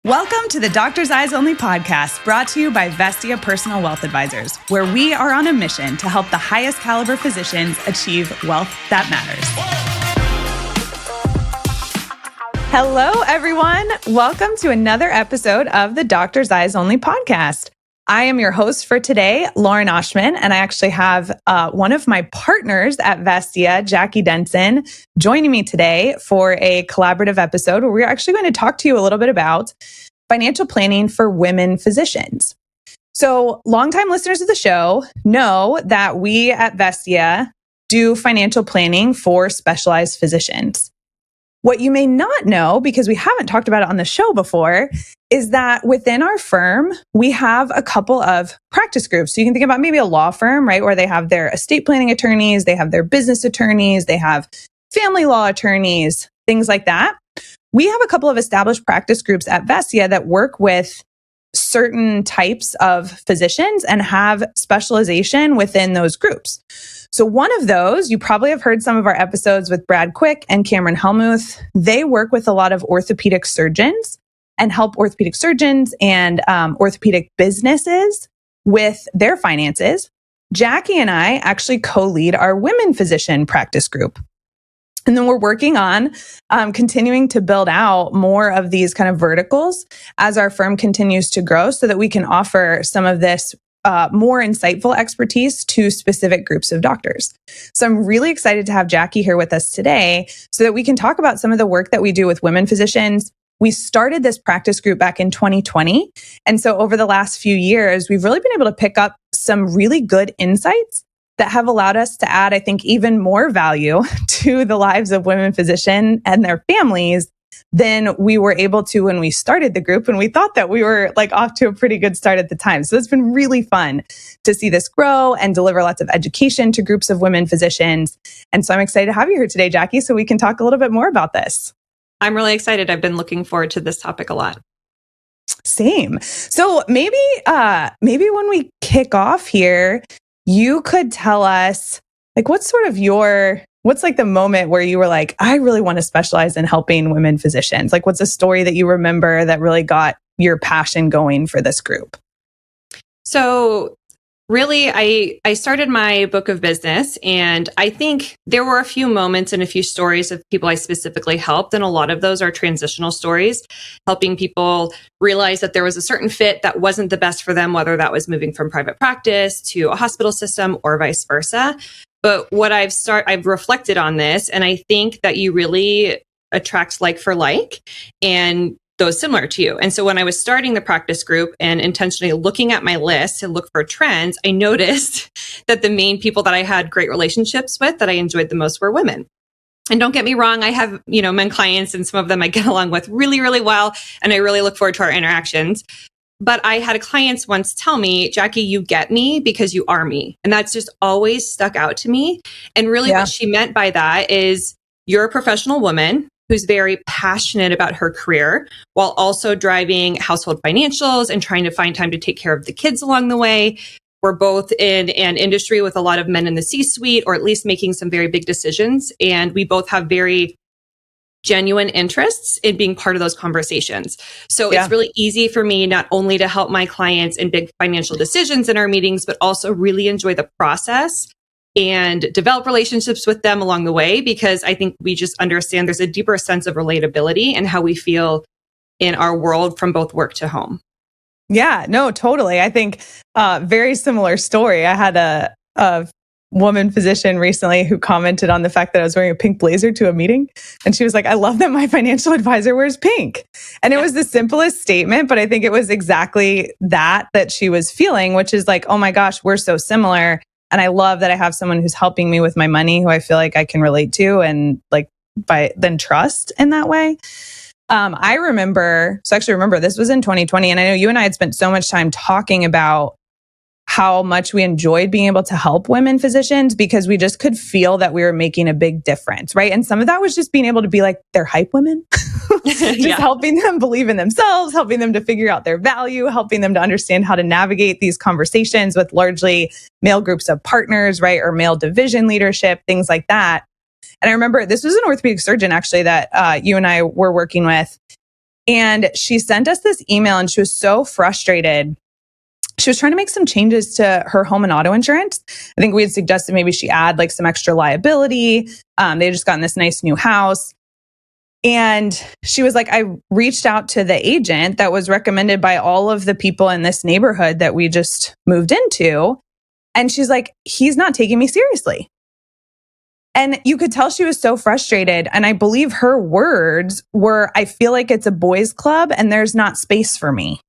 Welcome to the Doctor's Eyes Only podcast, brought to you by Vestia Personal Wealth Advisors, where we are on a mission to help the highest caliber physicians achieve wealth that matters. Hello, everyone. Welcome to another episode of the Doctor's Eyes Only podcast. I am your host for today, Lauren Oschman, and I actually have one of my partners at Vestia, Jacque Denson, joining me today for a collaborative episode where we're actually going to talk to you a little bit about financial planning for women physicians. So, longtime listeners of the show know that we at Vestia do financial planning for specialized physicians. What you may not know, because we haven't talked about it on the show before, is that within our firm, we have a couple of practice groups. So you can think about maybe a law firm, right, where they have their estate planning attorneys, they have their business attorneys, they have family law attorneys, things like that. We have a couple of established practice groups at Vestia that work with certain types of physicians and have specialization within those groups. So one of those, you probably have heard some of our episodes with Brad Quick and Cameron Helmuth. They work with a lot of orthopedic surgeons and help orthopedic surgeons and orthopedic businesses with their finances. Jacque and I actually co-lead our women physician practice group. And then we're working on continuing to build out more of these kind of verticals as our firm continues to grow so that we can offer some of this more insightful expertise to specific groups of doctors. So I'm really excited to have Jacque here with us today so that we can talk about some of the work that we do with women physicians. We started this practice group back in 2020. And so over the last few years, we've really been able to pick up some really good insights that have allowed us to add, I think, even more value to the lives of women physicians and their families than we were able to when we started the group. And we thought that we were off to a pretty good start at the time. So it's been really fun to see this grow and deliver lots of education to groups of women physicians. And so I'm excited to have you here today, Jacque, so we can talk a little bit more about this. I'm really excited. I've been looking forward to this topic a lot. Same. So maybe when we kick off here, you could tell us what's the moment where you were like, I really want to specialize in helping women physicians? What's a story that you remember that really got your passion going for this group? So really, I started my book of business, and I think there were a few moments and a few stories of people I specifically helped. And a lot of those are transitional stories, helping people realize that there was a certain fit that wasn't the best for them, whether that was moving from private practice to a hospital system or vice versa. But what I've reflected on this, and I think that you really attract like for like and those similar to you. And so when I was starting the practice group and intentionally looking at my list to look for trends, I noticed that the main people that I had great relationships with that I enjoyed the most were women. And don't get me wrong, I have, men clients, and some of them I get along with really, really well. And I really look forward to our interactions. But I had clients once tell me, Jacque, you get me because you are me. And that's just always stuck out to me. And really what she meant by that is you're a professional woman who's very passionate about her career while also driving household financials and trying to find time to take care of the kids along the way. We're both in an industry with a lot of men in the C-suite, or at least making some very big decisions. And we both have very genuine interests in being part of those conversations. So it's really easy for me not only to help my clients in big financial decisions in our meetings, but also really enjoy the process and develop relationships with them along the way, because I think we just understand there's a deeper sense of relatability and how we feel in our world from both work to home. Yeah, no, totally. I think very similar story. I had a woman physician recently who commented on the fact that I was wearing a pink blazer to a meeting. And she was like, I love that my financial advisor wears pink. And it was the simplest statement, but I think it was exactly that she was feeling, which is like, oh my gosh, we're so similar. And I love that I have someone who's helping me with my money who I feel like I can relate to and then trust in that way. I remember this was in 2020. And I know you and I had spent so much time talking about how much we enjoyed being able to help women physicians because we just could feel that we were making a big difference, right? And some of that was just being able to be like, they're hype women, just helping them believe in themselves, helping them to figure out their value, helping them to understand how to navigate these conversations with largely male groups of partners, right? Or male division leadership, things like that. And I remember this was an orthopedic surgeon actually that you and I were working with. And she sent us this email and she was so frustrated. She was trying to make some changes to her home and auto insurance. I think we had suggested maybe she add like some extra liability. They just gotten this nice new house. And she was like, I reached out to the agent that was recommended by all of the people in this neighborhood that we just moved into. And she's like, he's not taking me seriously. And you could tell she was so frustrated. And I believe her words were, I feel like it's a boys' club and there's not space for me.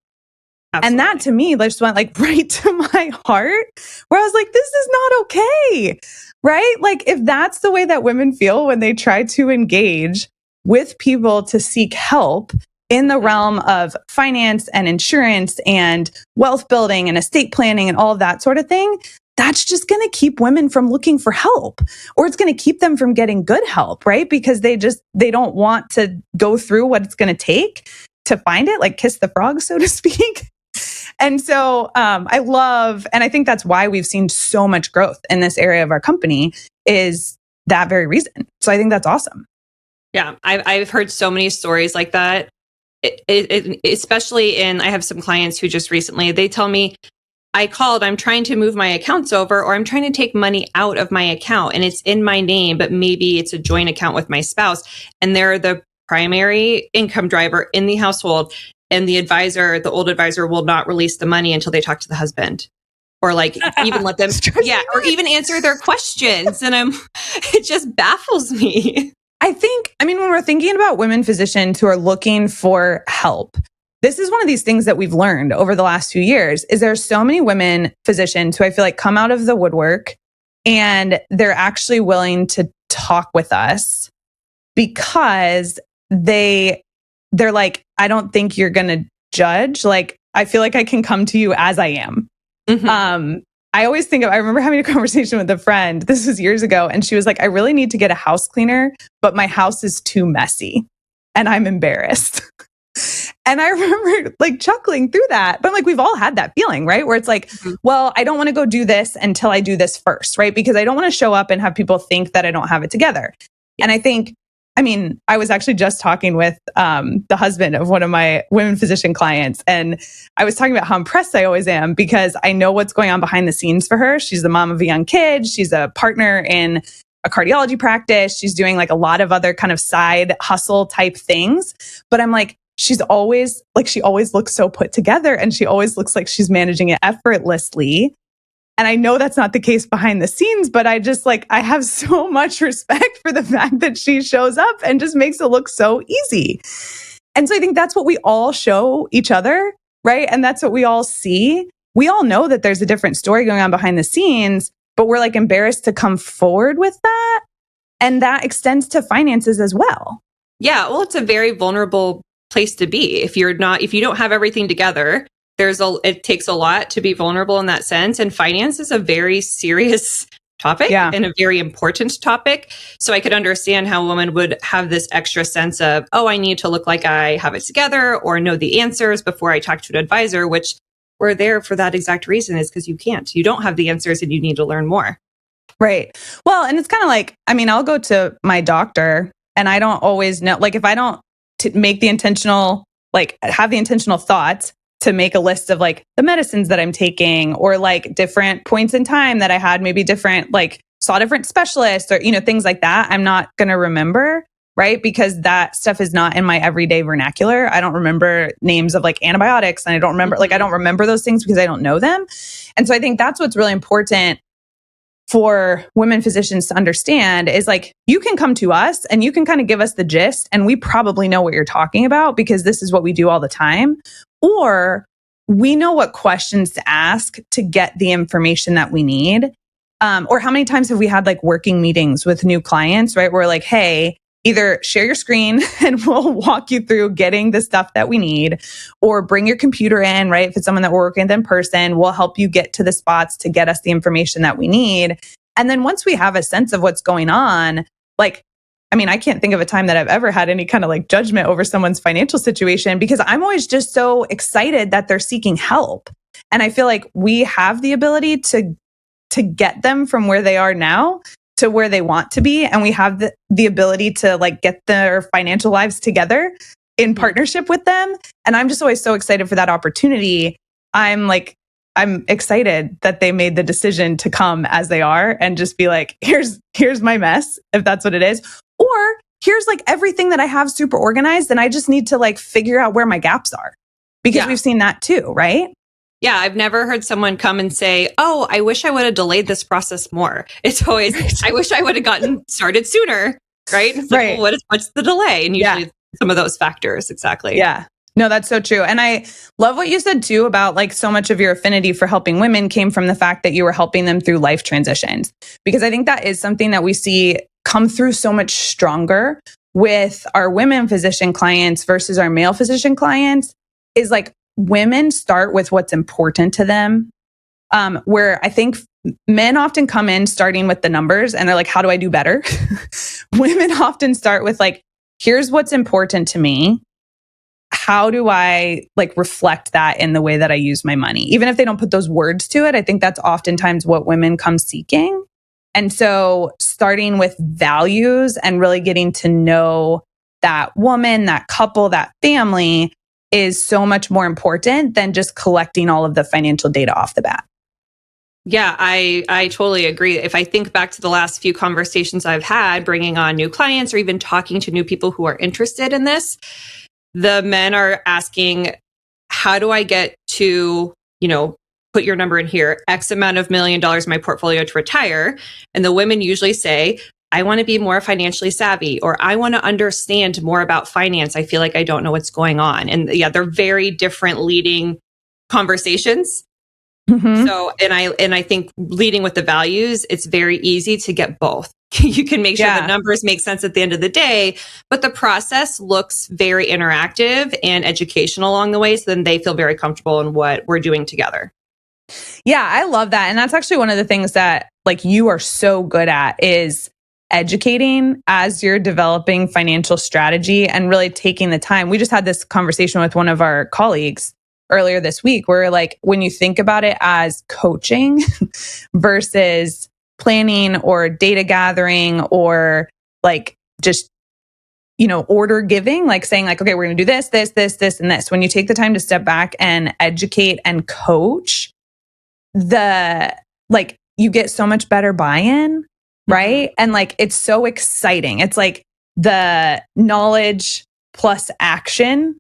Absolutely. And that to me just went like right to my heart, where I was like, this is not okay, right? Like if that's the way that women feel when they try to engage with people to seek help in the realm of finance and insurance and wealth building and estate planning and all of that sort of thing, that's just going to keep women from looking for help, or it's going to keep them from getting good help, right? Because they don't want to go through what it's going to take to find it, like kiss the frog, so to speak. And so I love, and I think that's why we've seen so much growth in this area of our company is that very reason. So I think that's awesome. Yeah, I've heard so many stories like that. Especially I have some clients who just recently, they tell me, I called, I'm trying to move my accounts over, or I'm trying to take money out of my account and it's in my name, but maybe it's a joint account with my spouse and they're the primary income driver in the household. And the old advisor will not release the money until they talk to the husband, or like even let them, or even answer their questions. And it just baffles me. When we're thinking about women physicians who are looking for help, this is one of these things that we've learned over the last few years is there's so many women physicians who I feel like come out of the woodwork and they're actually willing to talk with us because they're like, I don't think you're going to judge. Like, I feel like I can come to you as I am. Mm-hmm. I remember having a conversation with a friend, this was years ago, and she was like, I really need to get a house cleaner, but my house is too messy and I'm embarrassed. And I remember like chuckling through that, but like we've all had that feeling, right? Where it's like, well, I don't want to go do this until I do this first, right? Because I don't want to show up and have people think that I don't have it together. And I was actually just talking with the husband of one of my women physician clients. And I was talking about how impressed I always am because I know what's going on behind the scenes for her. She's the mom of a young kid. She's a partner in a cardiology practice. She's doing like a lot of other kind of side hustle type things. But I'm like, she always looks so put together and she always looks like she's managing it effortlessly. And I know that's not the case behind the scenes, but I have so much respect for the fact that she shows up and just makes it look so easy. And so I think that's what we all show each other, right? And that's what we all see. We all know that there's a different story going on behind the scenes, but we're like embarrassed to come forward with that. And that extends to finances as well. Yeah, well, it's a very vulnerable place to be. If you don't have everything together, it takes a lot to be vulnerable in that sense. And finance is a very serious topic and a very important topic. So I could understand how a woman would have this extra sense of, oh, I need to look like I have it together or know the answers before I talk to an advisor, which we're there for that exact reason, is because you can't. You don't have the answers and you need to learn more. Right. Well, and it's kind of like, I'll go to my doctor and I don't always know, like if I don't make the intentional, like have the intentional thoughts to make a list of like the medicines that I'm taking or like different points in time that I had, maybe different, like saw different specialists or, things like that. I'm not going to remember, right? Because that stuff is not in my everyday vernacular. I don't remember names of like antibiotics and I don't remember those things because I don't know them. And so I think that's what's really important for women physicians to understand is like, you can come to us and you can kind of give us the gist and we probably know what you're talking about because this is what we do all the time. Or we know what questions to ask to get the information that we need. Or how many times have we had like working meetings with new clients, right? We're like, hey, either share your screen and we'll walk you through getting the stuff that we need, or bring your computer in, right? If it's someone that we're working with in person, we'll help you get to the spots to get us the information that we need. And then once we have a sense of what's going on, like, I can't think of a time that I've ever had any kind of like judgment over someone's financial situation because I'm always just so excited that they're seeking help. And I feel like we have the ability to get them from where they are now to where they want to be. And we have the ability to like get their financial lives together in partnership with them. And I'm just always so excited for that opportunity. I'm excited that they made the decision to come as they are and just be like, here's my mess, if that's what it is. Or here's like everything that I have super organized and I just need to like figure out where my gaps are. Because we've seen that too, right? Yeah, I've never heard someone come and say, oh, I wish I would have delayed this process more. It's always, I wish I would have gotten started sooner, right? It's like, well, what's the delay? And usually some of those factors, exactly. Yeah. No, that's so true. And I love what you said too about like so much of your affinity for helping women came from the fact that you were helping them through life transitions. Because I think that is something that we see come through so much stronger with our women physician clients versus our male physician clients is like women start with what's important to them. Where I think men often come in starting with the numbers and they're like, how do I do better? Women often start with like, here's what's important to me. How do I like reflect that in the way that I use my money? Even if they don't put those words to it, I think that's oftentimes what women come seeking. And so starting with values and really getting to know that woman, that couple, that family is so much more important than just collecting all of the financial data off the bat. Yeah, I totally agree. If I think back to the last few conversations I've had, bringing on new clients or even talking to new people who are interested in this, the men are asking, how do I get to, put your number in here, X amount of $1 million in my portfolio to retire? And the women usually say, I want to be more financially savvy, or I want to understand more about finance. I feel like I don't know what's going on. And yeah, they're very different leading conversations. Mm-hmm. So, and I think leading with the values, it's very easy to get both. You can make sure the numbers make sense at the end of the day, but the process looks very interactive and educational along the way. So then they feel very comfortable in what we're doing together. Yeah, I love that. And that's actually one of the things that like you are so good at is educating as you're developing financial strategy and really taking the time. We just had this conversation with one of our colleagues earlier this week where like when you think about it as coaching versus planning or data gathering or like just, order giving, like saying like, okay, we're going to do this, this, this, this, and this. When you take the time to step back and educate and coach, you get so much better buy-in, right? And like, it's so exciting. It's like the knowledge plus action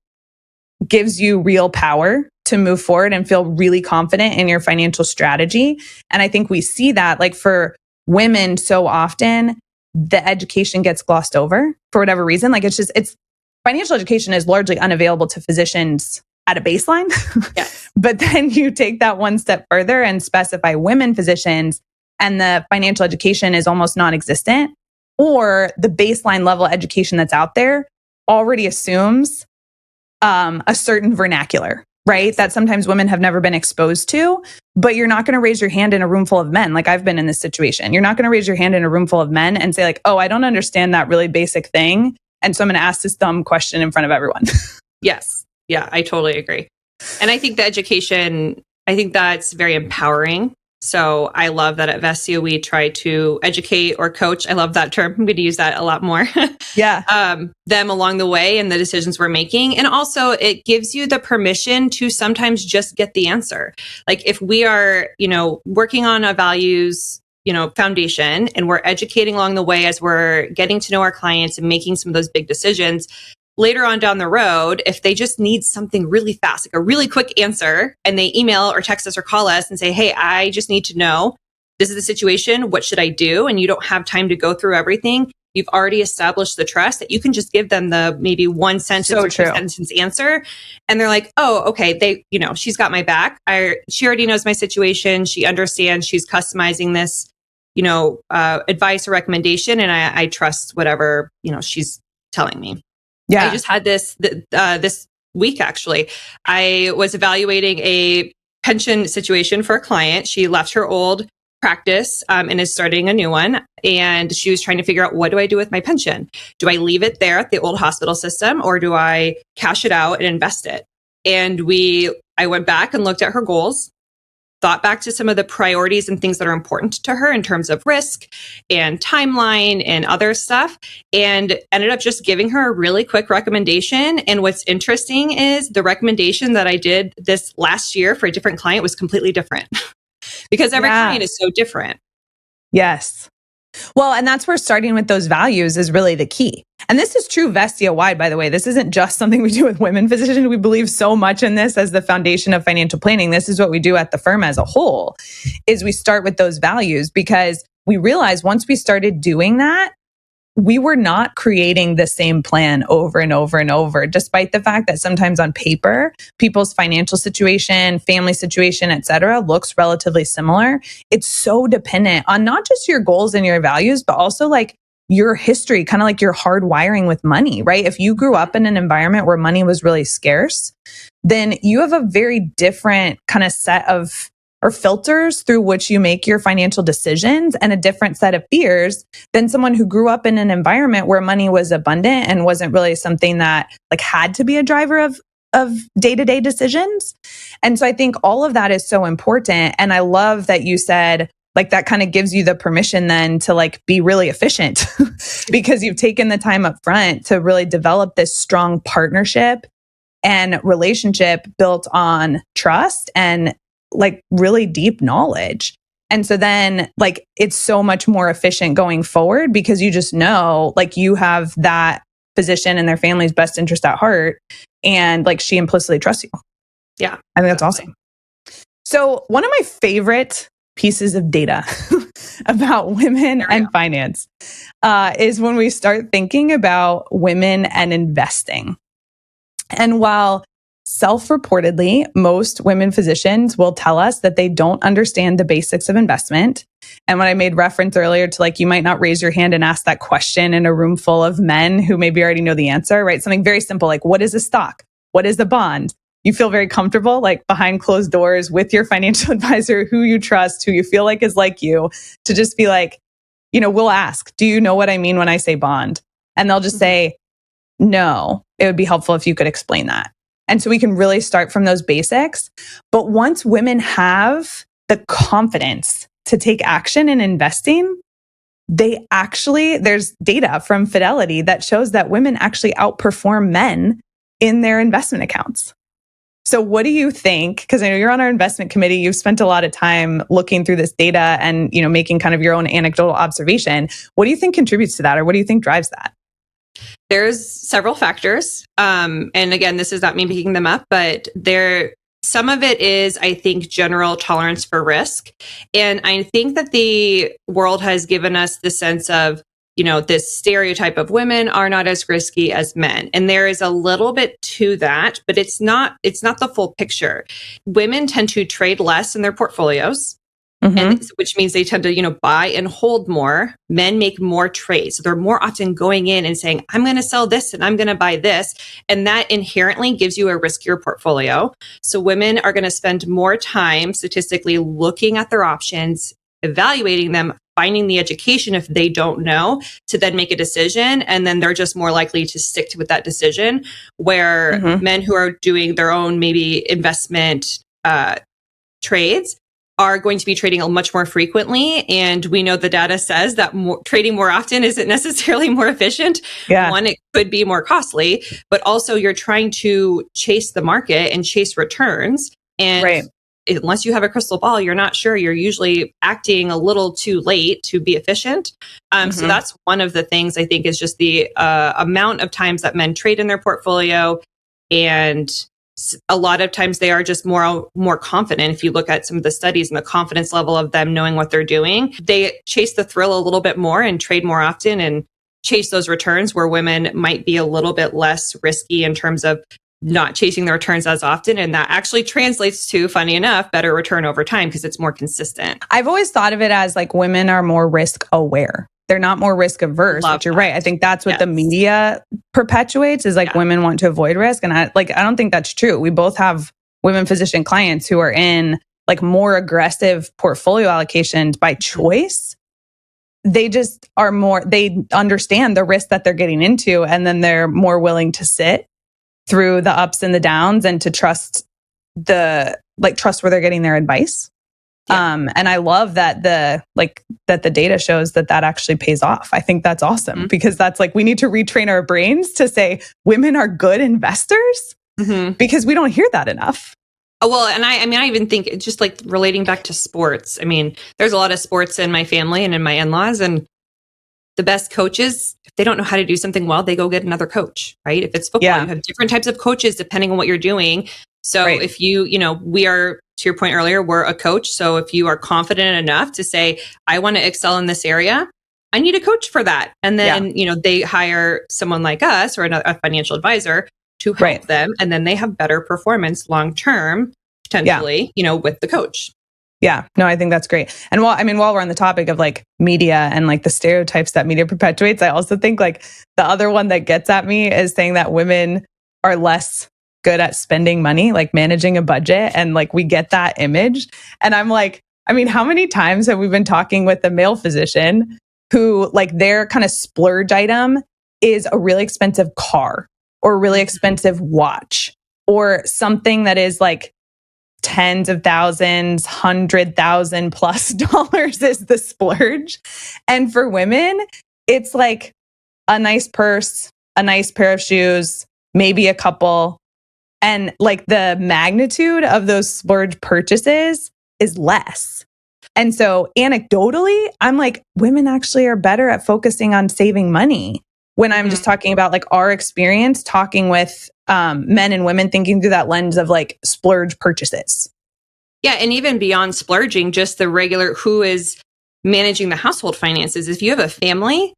gives you real power to move forward and feel really confident in your financial strategy. And I think we see that like for women so often, the education gets glossed over for whatever reason. Like it's financial education is largely unavailable to physicians at a baseline. Yes. But then you take that one step further and specify women physicians and the financial education is almost non-existent, or the baseline level education that's out there already assumes a certain vernacular, right? That sometimes women have never been exposed to, but you're not going to raise your hand in a room full of men. Like I've been in this situation. You're not going to raise your hand in a room full of men and say like, oh, I don't understand that really basic thing. And so I'm going to ask this dumb question in front of everyone. Yes. Yeah, I totally agree. And I think the education, I think that's very empowering. So I love that at Vestia, we try to educate or coach. I love that term. I'm going to use that a lot more. Yeah. Them along the way and the decisions we're making. And also it gives you the permission to sometimes just get the answer. Like if we are, working on a values, foundation and we're educating along the way as we're getting to know our clients and making some of those big decisions, later on down the road, if they just need something really fast, like a really quick answer, and they email or text us or call us and say, hey, I just need to know, this is the situation, what should I do? And you don't have time to go through everything. You've already established the trust that you can just give them the maybe one sentence or two sentence answer. And they're like, oh, okay, she's got my back. She already knows my situation. She understands, she's customizing this, advice or recommendation. And I trust whatever, she's telling me. Yeah. I just had this week, actually. I was evaluating a pension situation for a client. She left her old practice and is starting a new one. And she was trying to figure out, what do I do with my pension? Do I leave it there at the old hospital system or do I cash it out and invest it? And I went back and looked at her goals. thought back to some of the priorities and things that are important to her in terms of risk and timeline and other stuff, and ended up just giving her a really quick recommendation. And what's interesting is the recommendation that I did this last year for a different client was completely different because every client is so different. Yes. Well, and that's where starting with those values is really the key. And this is true Vestia wide, by the way. This isn't just something we do with women physicians. We believe so much in this as the foundation of financial planning. This is what we do at the firm as a whole, is we start with those values because we realized once we started doing that, we were not creating the same plan over and over and over, despite the fact that sometimes on paper, people's financial situation, family situation, et cetera, looks relatively similar. It's so dependent on not just your goals and your values, but also like your history, kind of like your hard wiring with money, right? If you grew up in an environment where money was really scarce, then you have a very different kind of set of or filters through which you make your financial decisions and a different set of fears than someone who grew up in an environment where money was abundant and wasn't really something that like had to be a driver of day-to-day decisions. And so I think all of that is so important. And I love that you said like that kind of gives you the permission then to like be really efficient because you've taken the time up front to really develop this strong partnership and relationship built on trust and like really deep knowledge. And so then like it's so much more efficient going forward because you just know like you have that physician and their family's best interest at heart and like she implicitly trusts you. Yeah. I think that's awesome. So one of my favorite pieces of data about women and finance is when we start thinking about women and investing. And while self-reportedly, most women physicians will tell us that they don't understand the basics of investment. And when I made reference earlier to like, you might not raise your hand and ask that question in a room full of men who maybe already know the answer, right? Something very simple, like what is a stock? What is a bond? You feel very comfortable, like behind closed doors with your financial advisor, who you trust, who you feel like is like you, to just be like, you know, we'll ask, do you know what I mean when I say bond? And they'll just say, no, it would be helpful if you could explain that. And so we can really start from those basics. But once women have the confidence to take action in investing, there's data from Fidelity that shows that women actually outperform men in their investment accounts. So what do you think? Because I know you're on our investment committee, you've spent a lot of time looking through this data and, you know, making kind of your own anecdotal observation. What do you think contributes to that? Or what do you think drives that? There's several factors. And again, this is not me picking them up, but some of it is, I think, general tolerance for risk. And I think that the world has given us the sense of, you know, this stereotype of women are not as risky as men. And there is a little bit to that, but it's not the full picture. Women tend to trade less in their portfolios. And which means they tend to, you know, buy and hold more. Men make more trades. So they're more often going in and saying, I'm going to sell this and I'm going to buy this. And that inherently gives you a riskier portfolio. So women are going to spend more time statistically looking at their options, evaluating them, finding the education if they don't know, to then make a decision. And then they're just more likely to stick with that decision, where men who are doing their own maybe investment trades are going to be trading much more frequently. And we know the data says that trading more often isn't necessarily more efficient. Yeah. One, it could be more costly, but also you're trying to chase the market and chase returns. And unless you have a crystal ball, you're not sure. You're usually acting a little too late to be efficient. So that's one of the things I think is just the amount of times that men trade in their portfolio. And a lot of times they are just more confident. If you look at some of the studies and the confidence level of them knowing what they're doing, they chase the thrill a little bit more and trade more often and chase those returns, where women might be a little bit less risky in terms of not chasing the returns as often. And that actually translates to, funny enough, better return over time because it's more consistent. I've always thought of it as like women are more risk aware. They're not more risk averse, but you're right. I think that's what the media perpetuates, is like women want to avoid risk. And I don't think that's true. We both have women physician clients who are in like more aggressive portfolio allocations by choice. They just are they understand the risk that they're getting into, and then they're more willing to sit through the ups and the downs and to trust where they're getting their advice. And I love that the data shows that actually pays off. I think that's awesome because that's like, we need to retrain our brains to say women are good investors because we don't hear that enough. Oh, well, and I even think it's just like relating back to sports. I mean, there's a lot of sports in my family and in my in-laws, and the best coaches, if they don't know how to do something well, they go get another coach, right? If it's football, you have different types of coaches depending on what you're doing. So if we are, to your point earlier, we're a coach. So if you are confident enough to say, I want to excel in this area, I need a coach for that. And then, they hire someone like us or a financial advisor to help them. And then they have better performance long-term, potentially, with the coach. Yeah, no, I think that's great. And while we're on the topic of like media and like the stereotypes that media perpetuates, I also think like the other one that gets at me is saying that women are less good at spending money, like managing a budget. And like, we get that image. And I'm like, how many times have we been talking with a male physician who like their kind of splurge item is a really expensive car or a really expensive watch or something that is like tens of thousands, $100,000+ is the splurge. And for women, it's like a nice purse, a nice pair of shoes, maybe a couple. And like the magnitude of those splurge purchases is less. And so anecdotally, I'm like, women actually are better at focusing on saving money when I'm just talking about like our experience talking with men and women thinking through that lens of like splurge purchases. Yeah. And even beyond splurging, just the regular, who is managing the household finances. If you have a family,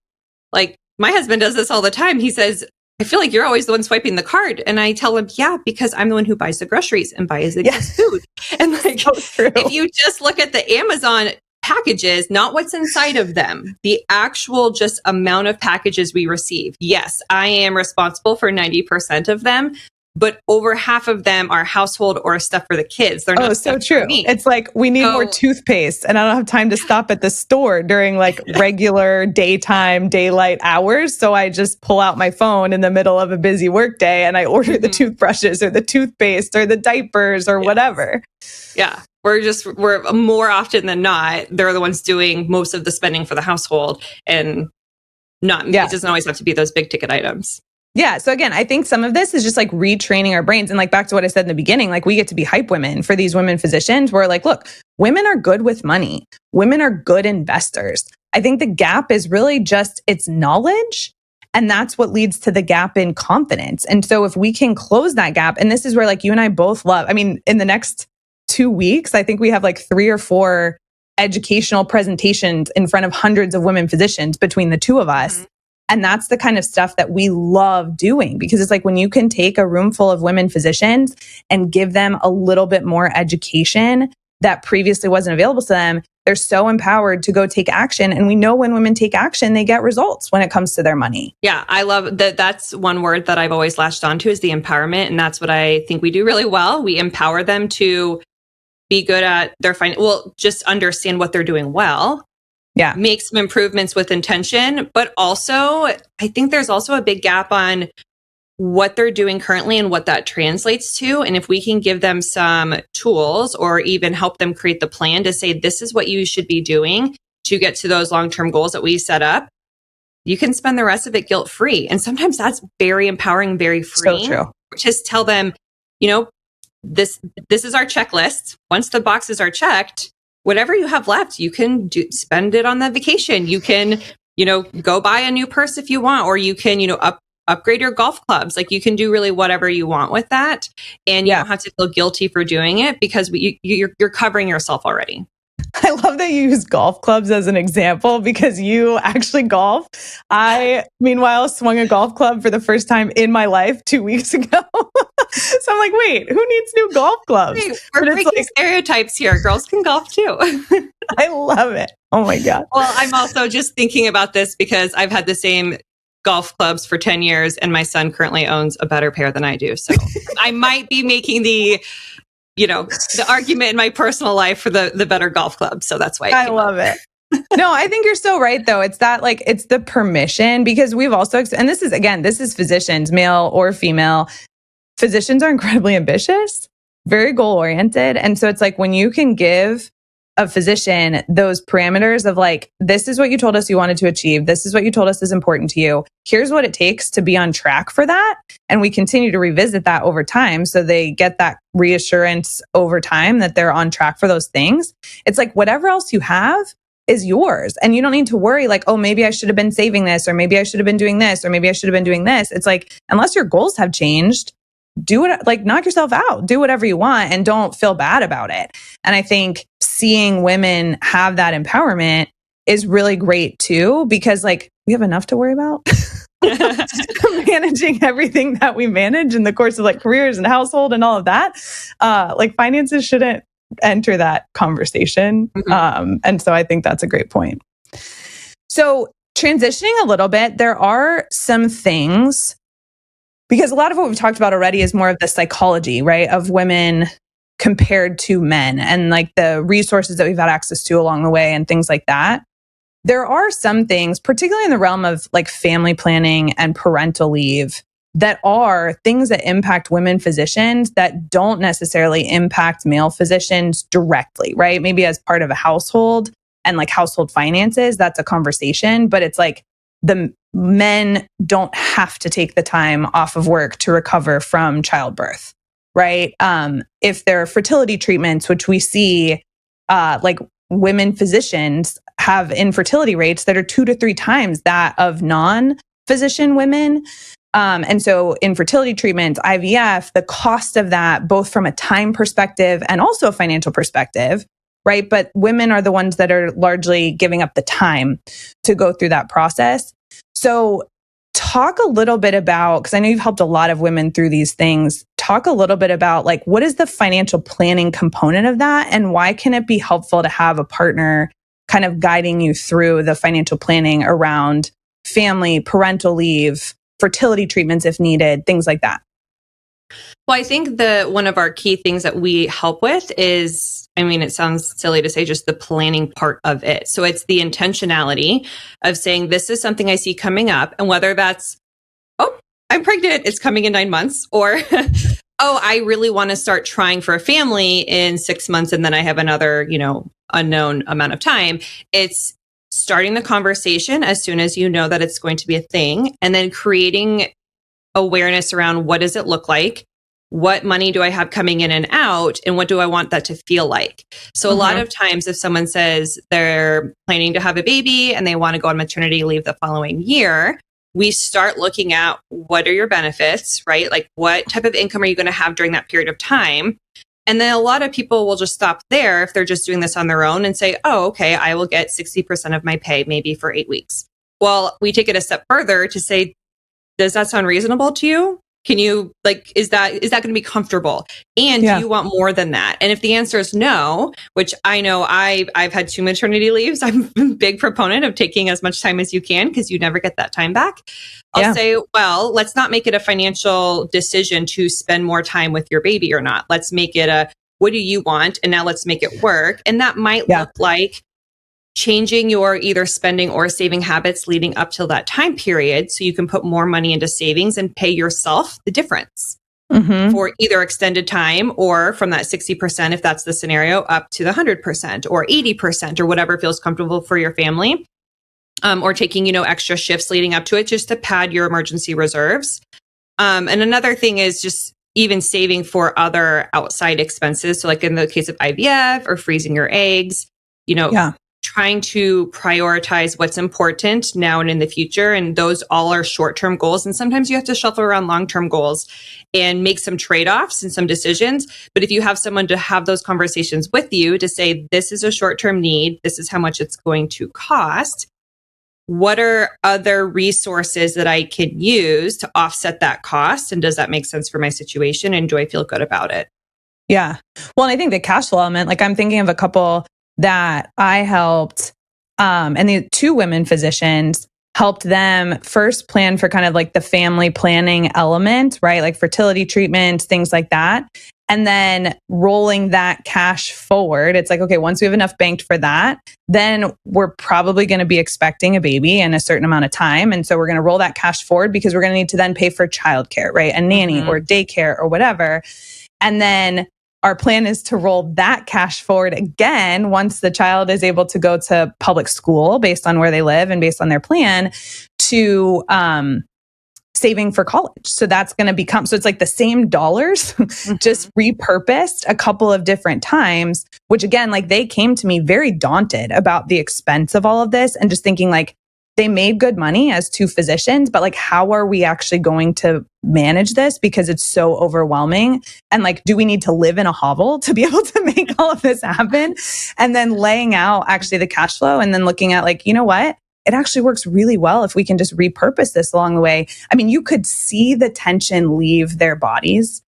like my husband does this all the time. He says, I feel like you're always the one swiping the card. And I tell him, yeah, because I'm the one who buys the groceries and buys the food. And like, so if you just look at the Amazon packages, not what's inside of them, the actual just amount of packages we receive. Yes, I am responsible for 90% of them, but over half of them are household or stuff for the kids. They're not so true. It's like we need more toothpaste and I don't have time to stop at the store during like regular daylight hours. So I just pull out my phone in the middle of a busy work day and I order the toothbrushes or the toothpaste or the diapers or whatever. Yeah. We're more often than not, they're the ones doing most of the spending for the household and it doesn't always have to be those big ticket items. Yeah. So again, I think some of this is just like retraining our brains. And like back to what I said in the beginning, like we get to be hype women for these women physicians. We're like, look, women are good with money. Women are good investors. I think the gap is really just it's knowledge. And that's what leads to the gap in confidence. And so if we can close that gap, and this is where like you and I both love, in the next 2 weeks, I think we have like 3 or 4 educational presentations in front of hundreds of women physicians between the two of us. And that's the kind of stuff that we love doing because it's like when you can take a room full of women physicians and give them a little bit more education that previously wasn't available to them, they're so empowered to go take action. And we know when women take action, they get results when it comes to their money. Yeah, I love that. That's one word that I've always latched onto is the empowerment. And that's what I think we do really well. We empower them to be good at their just understand what they're doing well. Yeah. Make some improvements with intention. But also, I think there's also a big gap on what they're doing currently and what that translates to. And if we can give them some tools or even help them create the plan to say, this is what you should be doing to get to those long-term goals that we set up, you can spend the rest of it guilt-free. And sometimes that's very empowering, very freeing. So true. Just tell them, this is our checklist. Once the boxes are checked, whatever you have left, you can spend it on the vacation. You can, go buy a new purse if you want, or you can, upgrade your golf clubs. Like you can do really whatever you want with that. And you don't have to feel guilty for doing it because you're covering yourself already. I love that you use golf clubs as an example because you actually golf. I, meanwhile, swung a golf club for the first time in my life 2 weeks ago. So I'm like, wait, who needs new golf clubs? Hey, we're breaking stereotypes here. Girls can golf too. I love it. Oh my God. Well, I'm also just thinking about this because I've had the same golf clubs for 10 years and my son currently owns a better pair than I do. So I might be making the argument in my personal life for the better golf club. So that's why I love it. No, I think you're so right though. It's that like, it's the permission because we've also, and this is physicians, male or female. Physicians are incredibly ambitious, very goal oriented. And so it's like when you can give a physician those parameters of like, this is what you told us you wanted to achieve. This is what you told us is important to you. Here's what it takes to be on track for that. And we continue to revisit that over time. So they get that reassurance over time that they're on track for those things. It's like whatever else you have is yours. And you don't need to worry like, oh, maybe I should have been saving this, or maybe I should have been doing this, or maybe I should have been doing this. It's like, unless your goals have changed, do it, like knock yourself out, do whatever you want and don't feel bad about it. And I think seeing women have that empowerment is really great too, because like we have enough to worry about managing everything that we manage in the course of like careers and household and all of that. Like finances shouldn't enter that conversation. And so I think that's a great point. So transitioning a little bit, there are some things, because a lot of what we've talked about already is more of the psychology, right, of women compared to men and like the resources that we've had access to along the way and things like that. There are some things, particularly in the realm of like family planning and parental leave, that are things that impact women physicians that don't necessarily impact male physicians directly, right? Maybe as part of a household and like household finances, that's a conversation, but it's like the men don't have to take the time off of work to recover from childbirth, right? If there are fertility treatments, which we see like women physicians have infertility rates that are 2 to 3 times that of non-physician women. And so infertility treatments, IVF, the cost of that, both from a time perspective and also a financial perspective, right? But women are the ones that are largely giving up the time to go through that process. So talk a little bit about, because I know you've helped a lot of women through these things, talk a little bit about like, what is the financial planning component of that? And why can it be helpful to have a partner kind of guiding you through the financial planning around family, parental leave, fertility treatments if needed, things like that? Well, I think one of our key things that we help with is, I mean, it sounds silly to say just the planning part of it. So it's the intentionality of saying, this is something I see coming up. And whether that's, oh, I'm pregnant, it's coming in 9 months, or, oh, I really want to start trying for a family in 6 months. And then I have another, unknown amount of time. It's starting the conversation as soon as you know that it's going to be a thing, and then creating awareness around what does it look like? What money do I have coming in and out? And what do I want that to feel like? So a lot of times if someone says they're planning to have a baby and they want to go on maternity leave the following year, we start looking at what are your benefits, right? Like what type of income are you going to have during that period of time? And then a lot of people will just stop there if they're just doing this on their own and say, oh, okay, I will get 60% of my pay maybe for 8 weeks. Well, we take it a step further to say, does that sound reasonable to you? Can you is that going to be comfortable? And do you want more than that? And if the answer is no, which I know I've had 2 maternity leaves, I'm a big proponent of taking as much time as you can because you never get that time back. I'll say, well, let's not make it a financial decision to spend more time with your baby or not. Let's make it a, what do you want? And now let's make it work. And that might look like changing your either spending or saving habits leading up till that time period so you can put more money into savings and pay yourself the difference for either extended time or from that 60%, if that's the scenario, up to the 100% or 80% or whatever feels comfortable for your family. Or taking, extra shifts leading up to it just to pad your emergency reserves. And another thing is just even saving for other outside expenses. So like in the case of IVF or freezing your eggs, trying to prioritize what's important now and in the future. And those all are short-term goals. And sometimes you have to shuffle around long-term goals and make some trade-offs and some decisions. But if you have someone to have those conversations with you to say, this is a short-term need, this is how much it's going to cost, what are other resources that I can use to offset that cost? And does that make sense for my situation? And do I feel good about it? Yeah. Well, and I think the cash flow element, like I'm thinking of a couple that I helped, and the 2 women physicians helped them first plan for kind of like the family planning element, right? Like fertility treatments, things like that. And then rolling that cash forward. It's like, okay, once we have enough banked for that, then we're probably going to be expecting a baby in a certain amount of time. And so we're going to roll that cash forward because we're going to need to then pay for childcare, right? A nanny or daycare or whatever. And then our plan is to roll that cash forward again once the child is able to go to public school based on where they live and based on their plan to saving for college. So that's going to become, so it's like the same dollars, just repurposed a couple of different times, which again, like they came to me very daunted about the expense of all of this and just thinking like they made good money as two physicians, but like, how are we actually going to manage this? Because it's so overwhelming. And like, do we need to live in a hovel to be able to make all of this happen? And then laying out actually the cash flow and then looking at like, you know what? It actually works really well if we can just repurpose this along the way. I mean, you could see the tension leave their bodies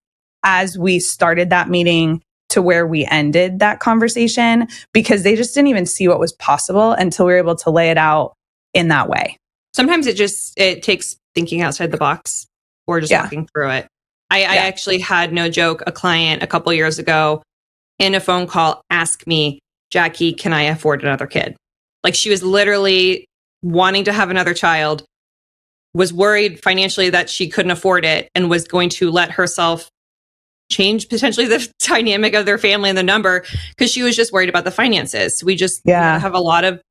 as we started that meeting to where we ended that conversation, because they just didn't even see what was possible until we were able to lay it out in that way. Sometimes it takes thinking outside the box or just walking through it. I actually had, no joke, a client a couple years ago in a phone call ask me, Jacque, can I afford another kid? Like she was literally wanting to have another child, was worried financially that she couldn't afford it and was going to let herself change potentially the dynamic of their family and the number because she was just worried about the finances. We just have a lot of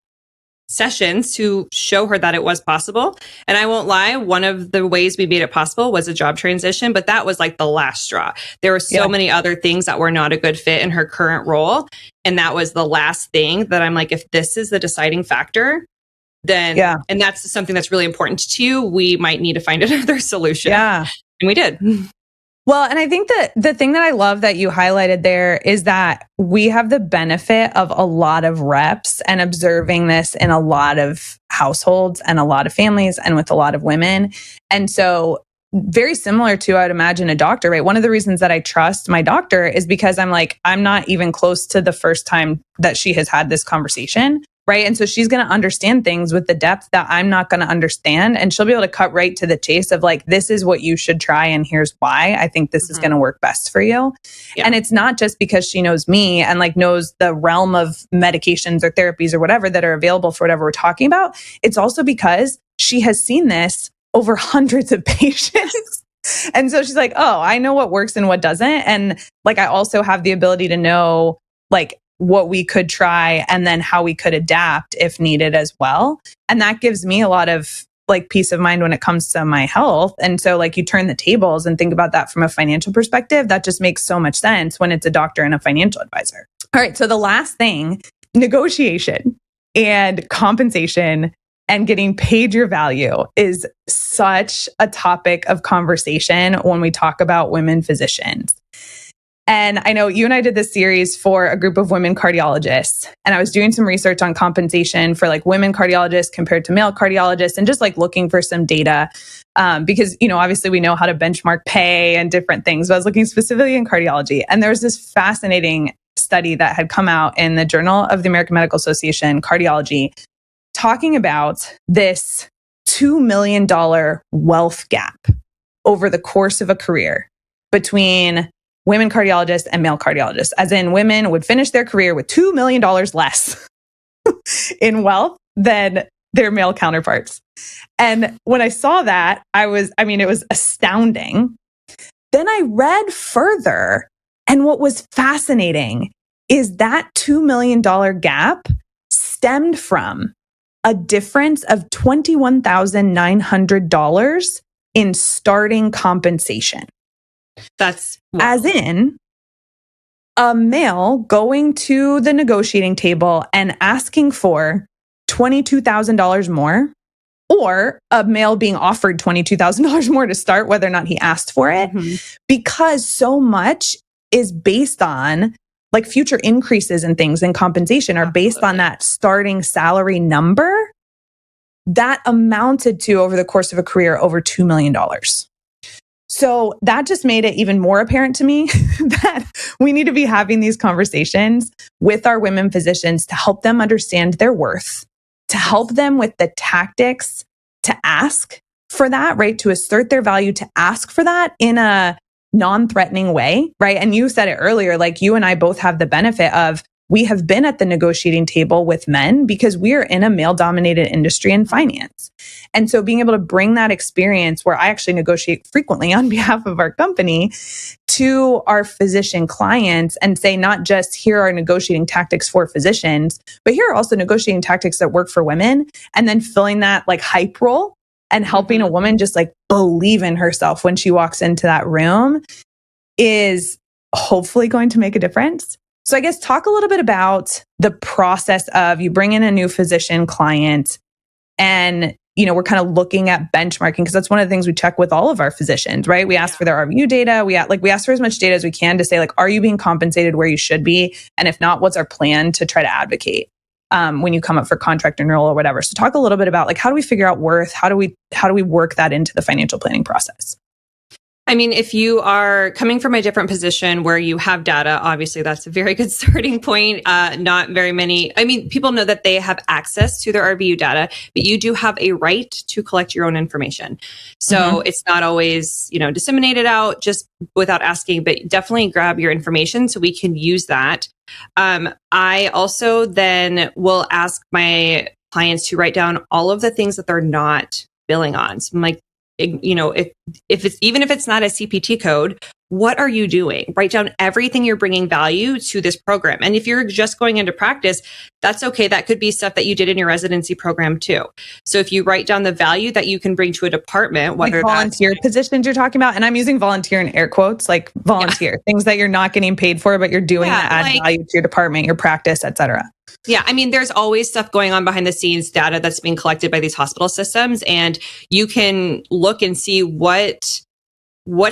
sessions to show her that it was possible. And I won't lie, one of the ways we made it possible was a job transition, but that was like the last straw. There were so many other things that were not a good fit in her current role. And that was the last thing that I'm like, if this is the deciding factor, then, and that's something that's really important to you, we might need to find another solution. Yeah. And we did. Well, and I think that the thing that I love that you highlighted there is that we have the benefit of a lot of reps and observing this in a lot of households and a lot of families and with a lot of women. And so very similar to, I would imagine, a doctor, right? One of the reasons that I trust my doctor is because I'm like, I'm not even close to the first time that she has had this conversation. Right. And so she's going to understand things with the depth that I'm not going to understand. And she'll be able to cut right to the chase of like, this is what you should try. And here's why I think this is going to work best for you. Yeah. And it's not just because she knows me and like knows the realm of medications or therapies or whatever that are available for whatever we're talking about. It's also because she has seen this over hundreds of patients. And so she's like, oh, I know what works and what doesn't. And like, I also have the ability to know like, what we could try and then how we could adapt if needed as well. And that gives me a lot of like peace of mind when it comes to my health. And so like you turn the tables and think about that from a financial perspective, that just makes so much sense when it's a doctor and a financial advisor. All right. So the last thing, negotiation and compensation and getting paid your value is such a topic of conversation when we talk about women physicians. And I know you and I did this series for a group of women cardiologists, and I was doing some research on compensation for like women cardiologists compared to male cardiologists and just like looking for some data because, you know, obviously we know how to benchmark pay and different things, but I was looking specifically in cardiology. And there was this fascinating study that had come out in the Journal of the American Medical Association, Cardiology, talking about this $2 million wealth gap over the course of a career between women cardiologists and male cardiologists, as in women would finish their career with $2 million less in wealth than their male counterparts. And when I saw that, it was astounding. Then I read further, and what was fascinating is that $2 million gap stemmed from a difference of $21,900 in starting compensation. That's as in a male going to the negotiating table and asking for $22,000 more, or a male being offered $22,000 more to start, whether or not he asked for it, because so much is based on like future increases and things in compensation are based on that starting salary number that amounted to, over the course of a career, over $2 million. So that just made it even more apparent to me that we need to be having these conversations with our women physicians to help them understand their worth, to help them with the tactics to ask for that, right? To assert their value, to ask for that in a non-threatening way, right? And you said it earlier, like you and I both have the benefit of we have been at the negotiating table with men because we are in a male dominated industry in finance. And so being able to bring that experience where I actually negotiate frequently on behalf of our company to our physician clients and say, not just here are negotiating tactics for physicians, but here are also negotiating tactics that work for women, and then filling that like hype role and helping a woman just like believe in herself when she walks into that room is hopefully going to make a difference. So I guess talk a little bit about the process of you bring in a new physician client and, you know, we're kind of looking at benchmarking because that's one of the things we check with all of our physicians, right? We ask for their RVU data. We ask for as much data as we can to say, like, are you being compensated where you should be? And if not, what's our plan to try to advocate when you come up for contract renewal or whatever? So talk a little bit about like, how do we figure out worth? How do we work that into the financial planning process? I mean, if you are coming from a different position where you have data, obviously that's a very good starting point. Not very many, I mean, people know that they have access to their RVU data, but you do have a right to collect your own information. So it's not always, you know, disseminated out just without asking, but definitely grab your information so we can use that. I also then will ask my clients to write down all of the things that they're not billing on. So I'm like, you know, if it's, even if it's not a CPT code, what are you doing? Write down everything you're bringing value to this program. And if you're just going into practice, that's okay. That could be stuff that you did in your residency program too. So if you write down the value that you can bring to a department, whether like volunteer positions you're talking about, and I'm using volunteer in air quotes, like volunteer, things that you're not getting paid for, but you're doing that add value to your department, your practice, et cetera. Yeah. I mean, there's always stuff going on behind the scenes, data that's being collected by these hospital systems. And you can look and see what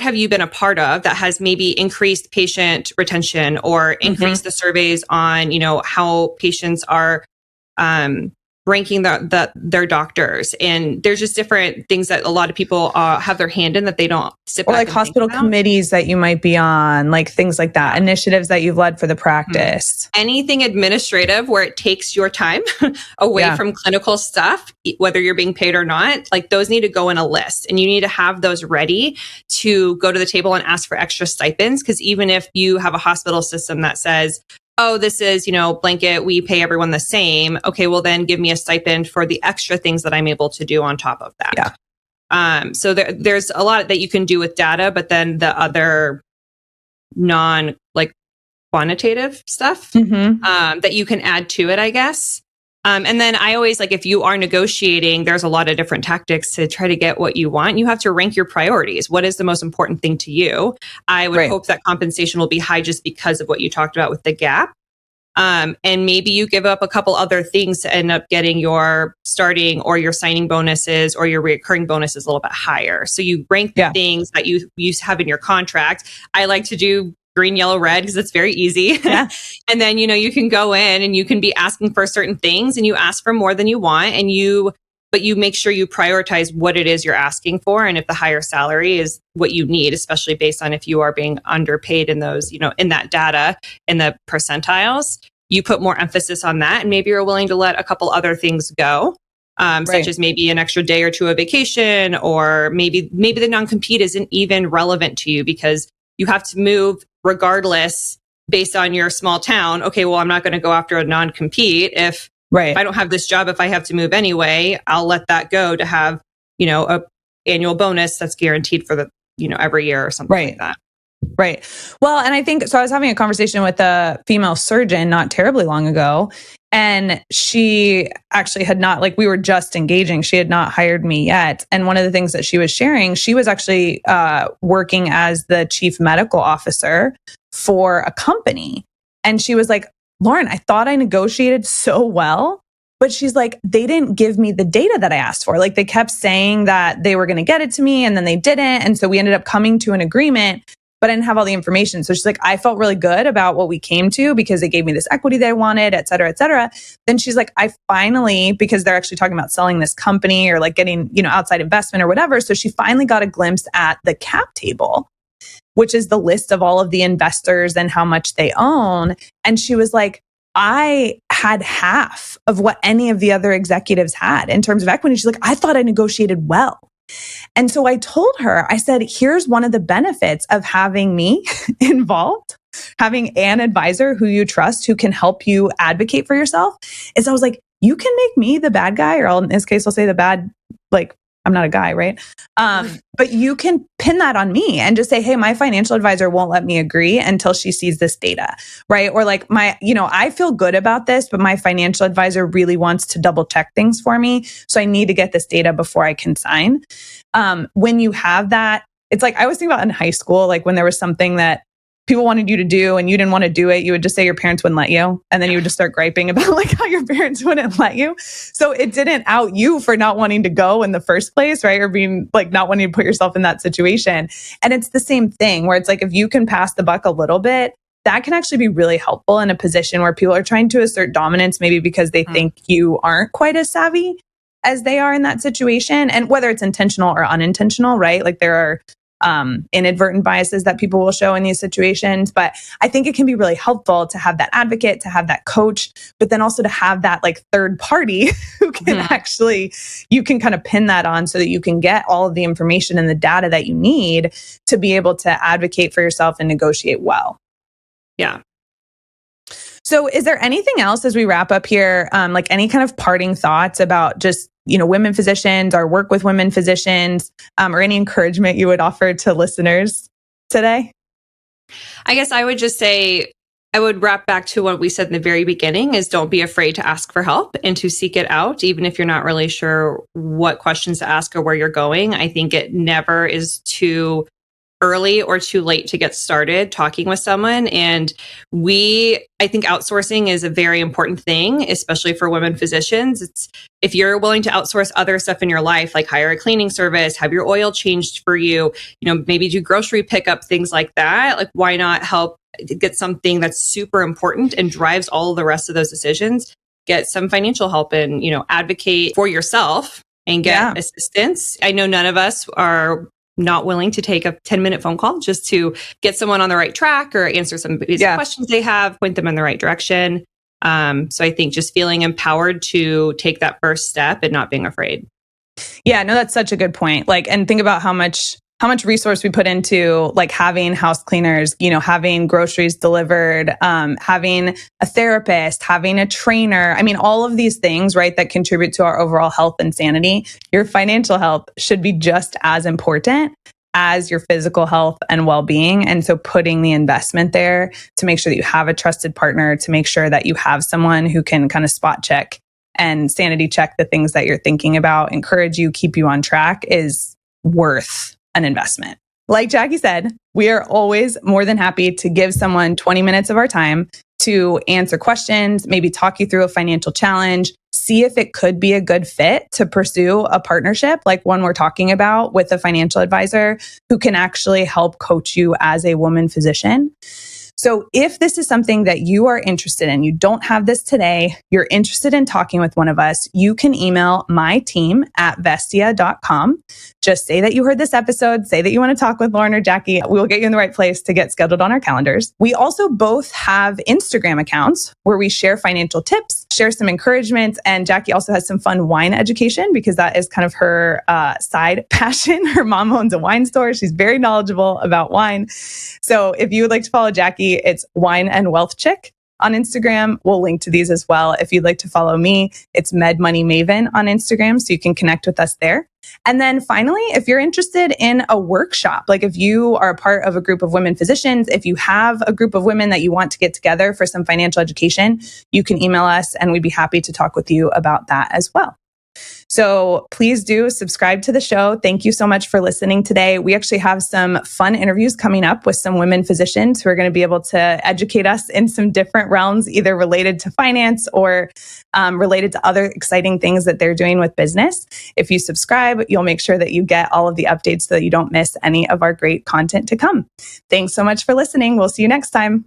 have you been a part of that has maybe increased patient retention or increased the surveys on, you know, how patients are, ranking their doctors. And there's just different things that a lot of people have their hand in that they don't sit back. Or like hospital committees that you might be on, like things like that, initiatives that you've led for the practice. Anything administrative where it takes your time away from clinical stuff, whether you're being paid or not, like those need to go in a list and you need to have those ready to go to the table and ask for extra stipends. Because even if you have a hospital system that says, oh, this is, you know, blanket, we pay everyone the same. Okay, well then give me a stipend for the extra things that I'm able to do on top of that. Yeah. So there's a lot that you can do with data, but then the other like quantitative stuff that you can add to it, I guess. And then I always like, if you are negotiating, there's a lot of different tactics to try to get what you want. You have to rank your priorities. What is the most important thing to you? I would hope that compensation will be high just because of what you talked about with the gap. And maybe you give up a couple other things to end up getting your starting or your signing bonuses or your recurring bonuses a little bit higher. So you rank the things that you have in your contract. I like to do green, yellow, red, because it's very easy. Yeah. And then, you know, you can go in and you can be asking for certain things and you ask for more than you want but you make sure you prioritize what it is you're asking for. And if the higher salary is what you need, especially based on if you are being underpaid in those, you know, in that data, in the percentiles, you put more emphasis on that. And maybe you're willing to let a couple other things go. Such as maybe an extra day or two of vacation, or maybe the non-compete isn't even relevant to you because you have to move regardless based on your small town. Okay, well, I'm not going to go after a non-compete if I don't have this job. If I have to move anyway, I'll let that go to have, you know, a annual bonus that's guaranteed for the, you know, every year or something like that. Right. Well, and I think, so I was having a conversation with a female surgeon not terribly long ago, and she actually had not, like, we were just engaging. She had not hired me yet. And one of the things that she was sharing, she was actually working as the chief medical officer for a company. And she was like, Lauren, I thought I negotiated so well, but she's like, they didn't give me the data that I asked for. Like, they kept saying that they were going to get it to me and then they didn't. And so we ended up coming to an agreement, but I didn't have all the information. So she's like, I felt really good about what we came to because they gave me this equity that I wanted, et cetera, et cetera. Then she's like, I finally, because they're actually talking about selling this company or like getting, you know, outside investment or whatever. So she finally got a glimpse at the cap table, which is the list of all of the investors and how much they own. And she was like, I had half of what any of the other executives had in terms of equity. She's like, I thought I negotiated well. And so I told her, I said, here's one of the benefits of having me involved having an advisor who you trust, who can help you advocate for yourself, is I was like, you can make me the bad guy, or in this case, I'll say the bad, like, I'm not a guy, right? But you can pin that on me and just say, hey, my financial advisor won't let me agree until she sees this data, right? Or like I feel good about this, but my financial advisor really wants to double check things for me. So I need to get this data before I can sign. When you have that, it's like, I always think about in high school, like when there was something that people wanted you to do and you didn't want to do it, you would just say your parents wouldn't let you. And then you would just start griping about like how your parents wouldn't let you. So it didn't out you for not wanting to go in the first place, right? Or being like not wanting to put yourself in that situation. And it's the same thing where it's like, if you can pass the buck a little bit, that can actually be really helpful in a position where people are trying to assert dominance, maybe because they think you aren't quite as savvy as they are in that situation. And whether it's intentional or unintentional, right? Like there are inadvertent biases that people will show in these situations. But I think it can be really helpful to have that advocate, to have that coach, but then also to have that like third party who can actually, you can kind of pin that on so that you can get all of the information and the data that you need to be able to advocate for yourself and negotiate well. Yeah. So is there anything else as we wrap up here, like any kind of parting thoughts about just, women physicians, our work with women physicians, or any encouragement you would offer to listeners today? I guess I would just say, I would wrap back to what we said in the very beginning is don't be afraid to ask for help and to seek it out, even if you're not really sure what questions to ask or where you're going. I think it never is too early or too late to get started talking with someone. And I think outsourcing is a very important thing, especially for women physicians. It's if you're willing to outsource other stuff in your life, like hire a cleaning service, have your oil changed for you, maybe do grocery pickup, things like that. Like, why not help get something that's super important and drives all of the rest of those decisions? Get some financial help and, advocate for yourself and get assistance. I know none of us are not willing to take a 10-minute phone call just to get someone on the right track or answer some basic questions they have, point them in the right direction. So I think just feeling empowered to take that first step and not being afraid. Yeah, no, that's such a good point. Like, and think about how much resource we put into like having house cleaners, having groceries delivered, having a therapist, having a trainer. I mean, all of these things, right, that contribute to our overall health and sanity. Your financial health should be just as important as your physical health and well-being. And so putting the investment there to make sure that you have a trusted partner, to make sure that you have someone who can kind of spot check and sanity check the things that you're thinking about, encourage you, keep you on track is worth an investment. Like Jacque said, we are always more than happy to give someone 20 minutes of our time to answer questions, maybe talk you through a financial challenge, see if it could be a good fit to pursue a partnership like one we're talking about with a financial advisor who can actually help coach you as a woman physician. So if this is something that you are interested in, you don't have this today, you're interested in talking with one of us, you can email my team at vestia.com. Just say that you heard this episode, say that you want to talk with Lauren or Jacque. We will get you in the right place to get scheduled on our calendars. We also both have Instagram accounts where we share financial tips, share some encouragement, and Jacque also has some fun wine education because that is kind of her side passion. Her mom owns a wine store. She's very knowledgeable about wine. So if you would like to follow Jacque, it's Wine and Wealth Chick on Instagram. We'll link to these as well. If you'd like to follow me, it's Med Money Maven on Instagram, so you can connect with us there. And then finally, if you're interested in a workshop, like if you are a part of a group of women physicians, if you have a group of women that you want to get together for some financial education, you can email us and we'd be happy to talk with you about that as well. So please do subscribe to the show. Thank you so much for listening today. We actually have some fun interviews coming up with some women physicians who are going to be able to educate us in some different realms, either related to finance or related to other exciting things that they're doing with business. If you subscribe, you'll make sure that you get all of the updates so that you don't miss any of our great content to come. Thanks so much for listening. We'll see you next time.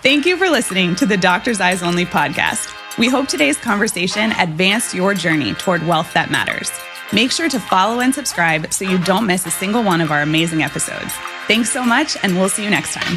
Thank you for listening to the Doctor's Eyes Only podcast. We hope today's conversation advanced your journey toward wealth that matters. Make sure to follow and subscribe so you don't miss a single one of our amazing episodes. Thanks so much, and we'll see you next time.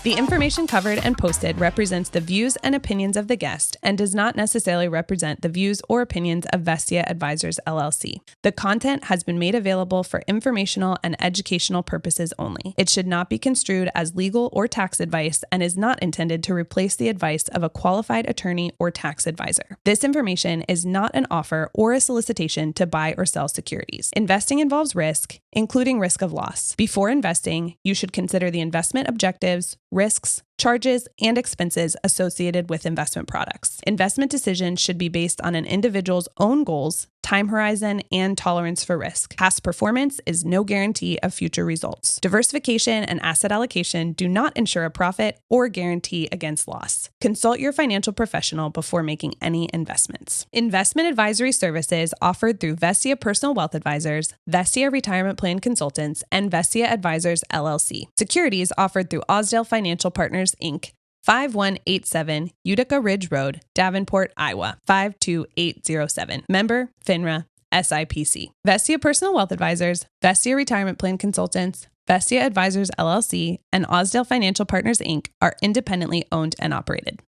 The information covered and posted represents the views and opinions of the guest and does not necessarily represent the views or opinions of Vestia Advisors, LLC. The content has been made available for informational and educational purposes only. It should not be construed as legal or tax advice and is not intended to replace the advice of a qualified attorney or tax advisor. This information is not an offer or a solicitation to buy or sell securities. Investing involves risk, including risk of loss. Before investing, you should consider the investment objectives, risks, charges, and expenses associated with investment products. Investment decisions should be based on an individual's own goals, time horizon, and tolerance for risk. Past performance is no guarantee of future results. Diversification and asset allocation do not ensure a profit or guarantee against loss. Consult your financial professional before making any investments. Investment advisory services offered through Vestia Personal Wealth Advisors, Vestia Retirement Plan Consultants, and Vestia Advisors, LLC. Securities offered through Osdale Financial Partners, Inc., 5187 Utica Ridge Road, Davenport, Iowa, 52807. Member, FINRA, SIPC. Vestia Personal Wealth Advisors, Vestia Retirement Plan Consultants, Vestia Advisors, LLC, and Osdale Financial Partners, Inc. are independently owned and operated.